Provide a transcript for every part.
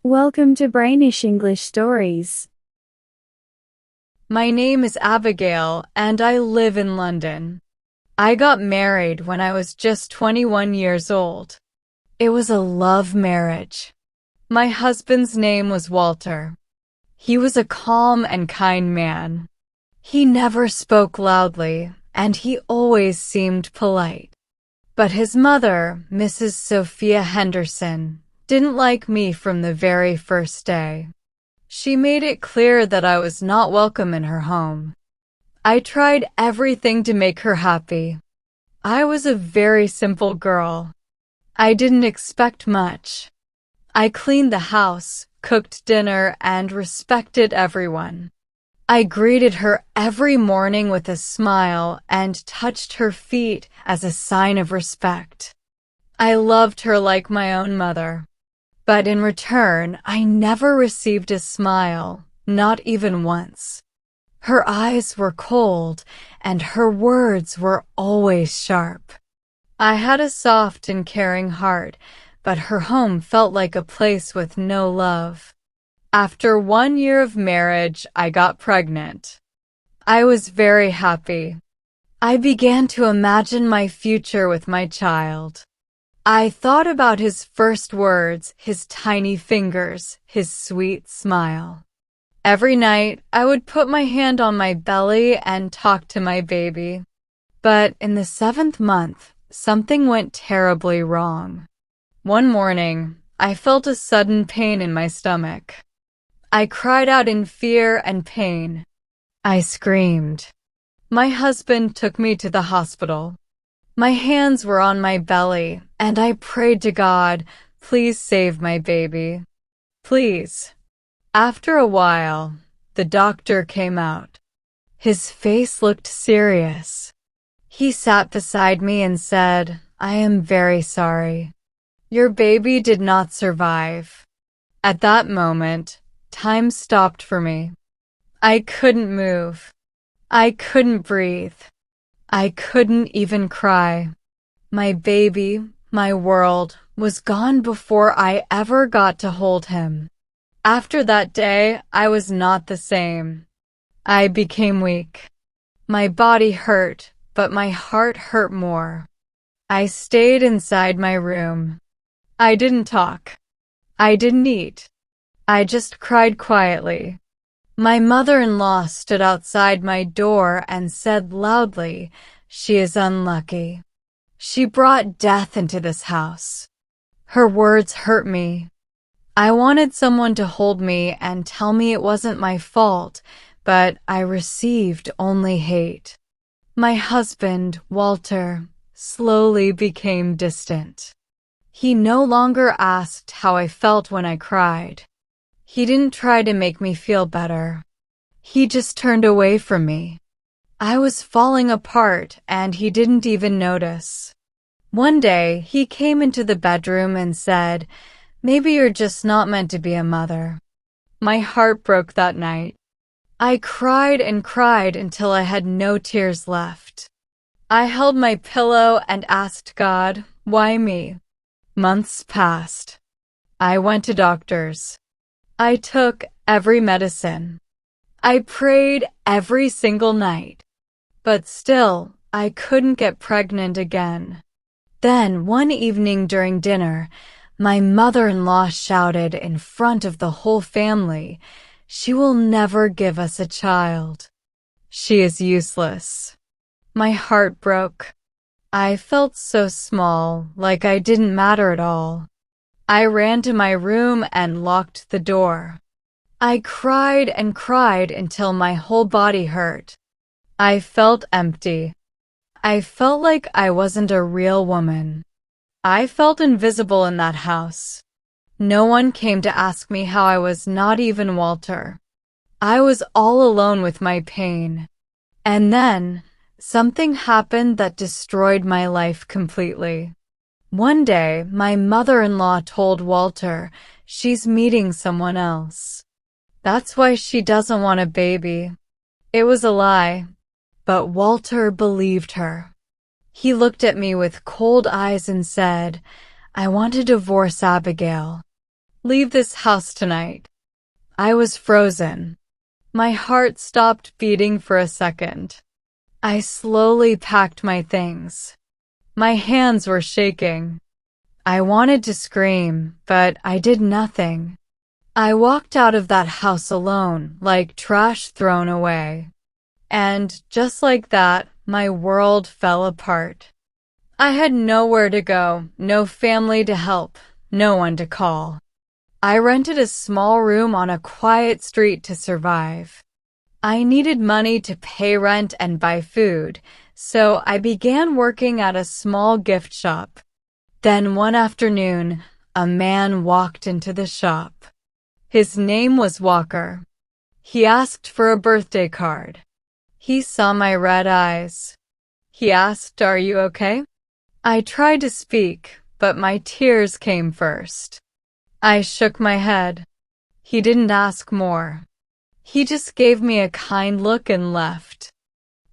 Welcome to Brainish English Stories. My name is Abigail, and I live in London. I got married when I was just 21 years old. It was a love marriage. My husband's name was Walter. He was a calm and kind man. He never spoke loudly, and he always seemed polite. But his mother, Mrs. Sophia Henderson, didn't like me from the very first day. She made it clear that I was not welcome in her home. I tried everything to make her happy. I was a very simple girl. I didn't expect much. I cleaned the house, cooked dinner, and respected everyone. I greeted her every morning with a smile and touched her feet as a sign of respect. I loved her like my own mother. But in return, I never received a smile, not even once. Her eyes were cold, and her words were always sharp. I had a soft and caring heart, but her home felt like a place with no love. After 1 year of marriage, I got pregnant. I was very happy. I began to imagine my future with my child. I thought about his first words, his tiny fingers, his sweet smile. Every night, I would put my hand on my belly and talk to my baby. But in the 7th month, something went terribly wrong. One morning, I felt a sudden pain in my stomach. I cried out in fear and pain. I screamed. My husband took me to the hospital. My hands were on my belly, and I prayed to God, please save my baby. Please. After a while, the doctor came out. His face looked serious. He sat beside me and said, I am very sorry. Your baby did not survive. At that moment, time stopped for me. I couldn't move. I couldn't breathe. I couldn't even cry. My baby, my world, was gone before I ever got to hold him. After that day, I was not the same. I became weak. My body hurt, but my heart hurt more. I stayed inside my room. I didn't talk. I didn't eat. I just cried quietly. My mother-in-law stood outside my door and said loudly, she is unlucky. She brought death into this house. Her words hurt me. I wanted someone to hold me and tell me it wasn't my fault, but I received only hate. My husband, Walter, slowly became distant. He no longer asked how I felt when I cried. He didn't try to make me feel better. He just turned away from me. I was falling apart, and he didn't even notice. One day, he came into the bedroom and said, maybe you're just not meant to be a mother. My heart broke that night. I cried and cried until I had no tears left. I held my pillow and asked God, why me? Months passed. I went to doctors. I took every medicine. I prayed every single night. But still, I couldn't get pregnant again. Then, one evening during dinner, my mother-in-law shouted in front of the whole family, she will never give us a child. She is useless. My heart broke. I felt so small, like I didn't matter at all. I ran to my room and locked the door. I cried and cried until my whole body hurt. I felt empty. I felt like I wasn't a real woman. I felt invisible in that house. No one came to ask me how I was, not even Walter. I was all alone with my pain. And then, something happened that destroyed my life completely. One day, my mother-in-law told Walter she's meeting someone else. That's why she doesn't want a baby. It was a lie, but Walter believed her. He looked at me with cold eyes and said, I want to divorce Abigail. Leave this house tonight. I was frozen. My heart stopped beating for a second. I slowly packed my things. My hands were shaking. I wanted to scream, but I did nothing. I walked out of that house alone, like trash thrown away. And just like that, my world fell apart. I had nowhere to go, no family to help, no one to call. I rented a small room on a quiet street to survive. I needed money to pay rent and buy food, so I began working at a small gift shop. Then one afternoon, a man walked into the shop. His name was Walker. He asked for a birthday card. He saw my red eyes. He asked, "Are you okay?" I tried to speak, but my tears came first. I shook my head. He didn't ask more. He just gave me a kind look and left.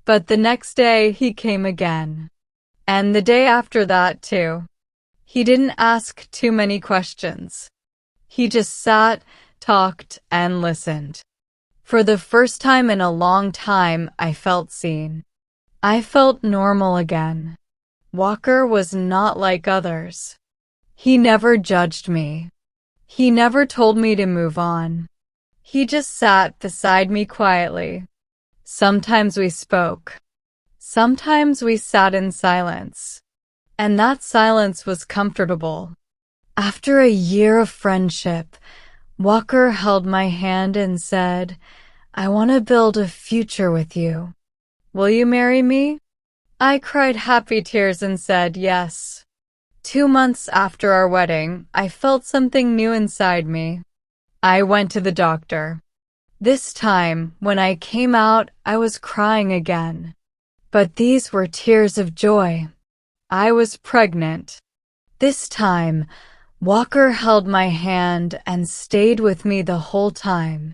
But the next day he came again. And the day after that too. He didn't ask too many questions. He just sat, talked, and listened. For the first time in a long time, I felt seen. I felt normal again. Walker was not like others. He never judged me. He never told me to move on. He just sat beside me quietly. Sometimes we spoke. Sometimes we sat in silence. And that silence was comfortable. After a year of friendship, Walker held my hand and said, "I want to build a future with you. Will you marry me?" I cried happy tears and said yes. 2 months after our wedding, I felt something new inside me. I went to the doctor. This time, when I came out, I was crying again. But these were tears of joy. I was pregnant. This time, Walker held my hand and stayed with me the whole time.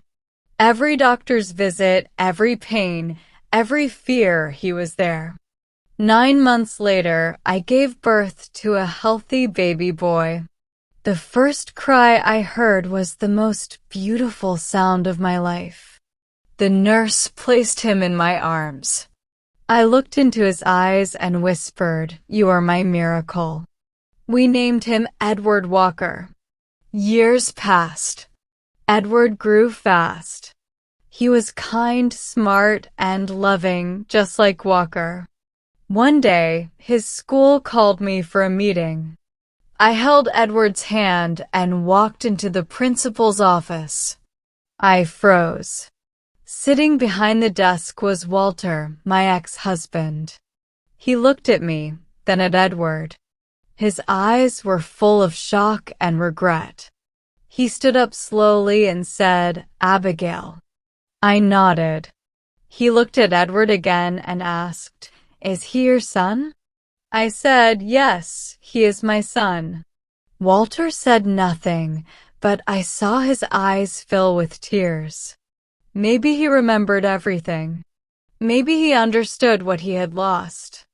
Every doctor's visit, every pain, every fear, he was there. 9 months later, I gave birth to a healthy baby boy. The first cry I heard was the most beautiful sound of my life. The nurse placed him in my arms. I looked into his eyes and whispered, "You are my miracle." We named him Edward Walker. Years passed. Edward grew fast. He was kind, smart, and loving, just like Walker. One day, his school called me for a meeting. I held Edward's hand and walked into the principal's office. I froze. Sitting behind the desk was Walter, my ex-husband. He looked at me, then at Edward. His eyes were full of shock and regret. He stood up slowly and said, "Abigail." I nodded. He looked at Edward again and asked, "Is he your son?" I said, "Yes, he is my son." Walter said nothing, but I saw his eyes fill with tears. Maybe he remembered everything. Maybe he understood what he had lost.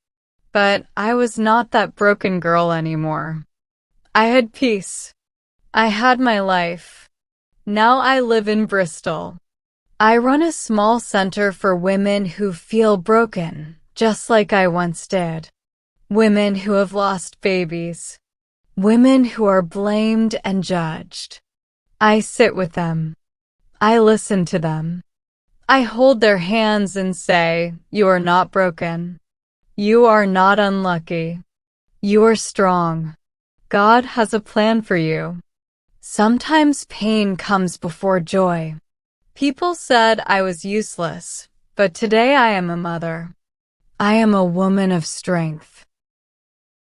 But I was not that broken girl anymore. I had peace. I had my life. Now I live in Bristol. I run a small center for women who feel broken, just like I once did. Women who have lost babies. Women who are blamed and judged. I sit with them. I listen to them. I hold their hands and say, "You are not broken. You are not unlucky. You are strong. God has a plan for you." Sometimes pain comes before joy. People said I was useless, but today I am a mother. I am a woman of strength.